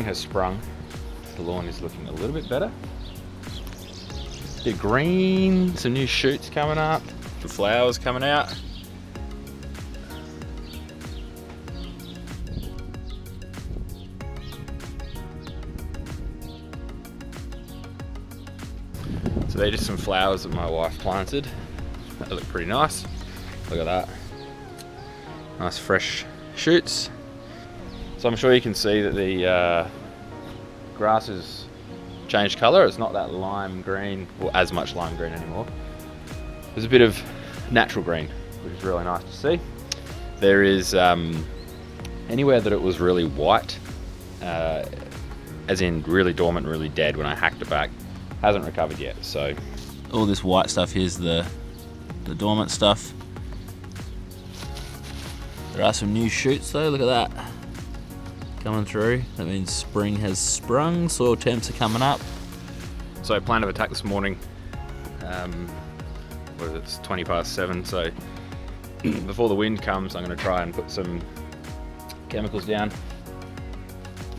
spring has sprung. The lawn is looking a little bit better. Bit green, some new shoots coming up, the flowers coming out. So they're just some flowers that my wife planted. They look pretty nice. Look at that. Nice fresh shoots. So I'm sure you can see that the grass has changed colour. It's not that lime green, or as much lime green anymore. There's a bit of natural green, which is really nice to see. There is anywhere that it was really white, as in really dormant, really dead when I hacked it back, hasn't recovered yet. So all this white stuff here's the dormant stuff. There are some new shoots though, look at that. Coming through, that means spring has sprung, soil temps are coming up. So plan of attack this morning, it's 7:20, so before the wind comes I'm going to try and put some chemicals down.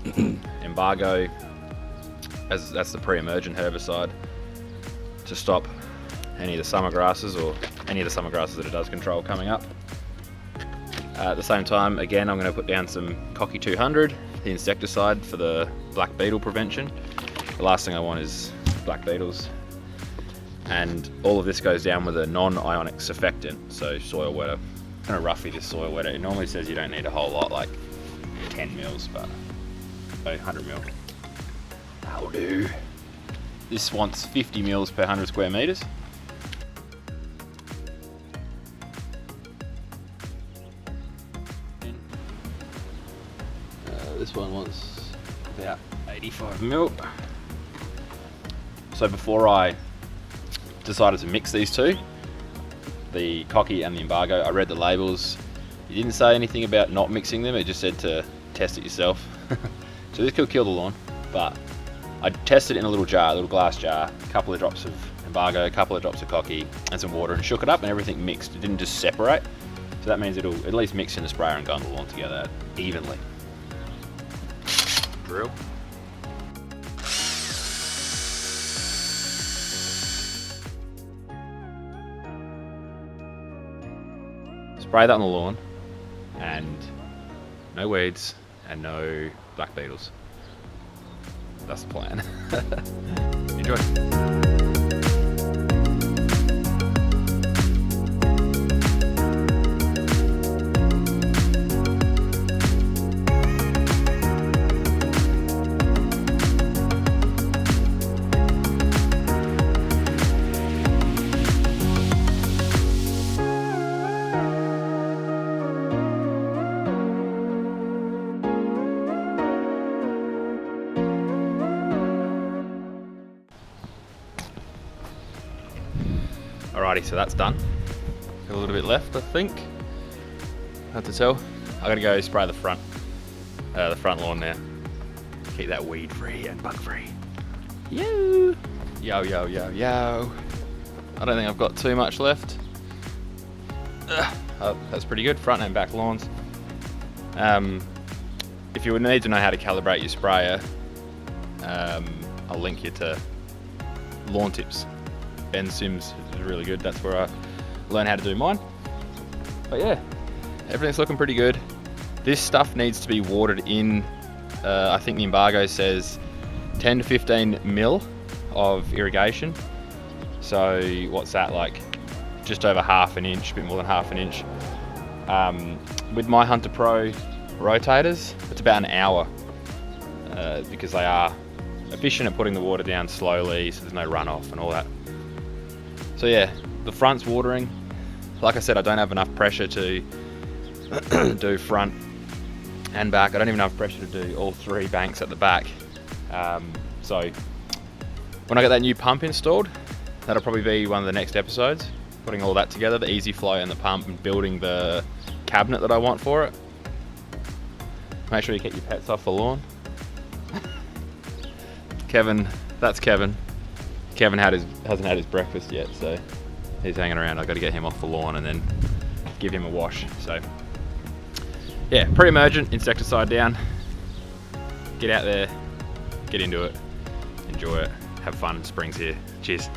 EMBARGO, that's the pre-emergent herbicide to stop any of the summer grasses, or any of the summer grasses that it does control coming up. At the same time, again, I'm going to put down some Cocky 200, the insecticide for the black beetle prevention. The last thing I want is black beetles. And all of this goes down with a non-ionic surfactant, so soil wetter. Kind of roughy, this soil wetter. It normally says you don't need a whole lot, like 10 mils, but 100 mil. That'll do. This wants 50 mils per 100 square meters. This one wants about 85 mil. So before I decided to mix these two, the Cocky and the EMBARGO, I read the labels. It didn't say anything about not mixing them, it just said to test it yourself. So this could kill the lawn, but I tested it in a little jar, a little glass jar, a couple of drops of EMBARGO, a couple of drops of Cocky, and some water, and shook it up, and everything mixed. It didn't just separate. So that means it'll at least mix in the sprayer and go on the lawn together evenly. Drill. Spray that on the lawn, and no weeds and no black beetles. That's the plan. Enjoy. Alrighty, so that's done. Got a little bit left, I think. Hard to tell. I gotta go spray the front lawn now. Keep that weed free and bug free. Yo, yo, yo, yo, yo. I don't think I've got too much left. That's pretty good. Front and back lawns. If you would need to know how to calibrate your sprayer, I'll link you to Lawn Tips. Ben Sims is really good. That's where I learned how to do mine. But yeah, everything's looking pretty good. This stuff needs to be watered in. I think the EMBARGO says 10 to 15 mil of irrigation. So what's that, like just over half an inch, a bit more than half an inch. With my Hunter Pro rotators, it's about an hour because they are efficient at putting the water down slowly, so there's no runoff and all that. So yeah, the front's watering. Like I said, I don't have enough pressure to do front and back. I don't even have pressure to do all three banks at the back. So when I get that new pump installed, that'll probably be one of the next episodes, putting all that together, the easy flow and the pump, and building the cabinet that I want for it. Make sure you get your pets off the lawn. Kevin, that's Kevin. Kevin hasn't had his breakfast yet, so he's hanging around. I've got to get him off the lawn and then give him a wash. So yeah, pre-emergent insecticide down. get out there, get into it, enjoy it, have fun. Spring's here. Cheers.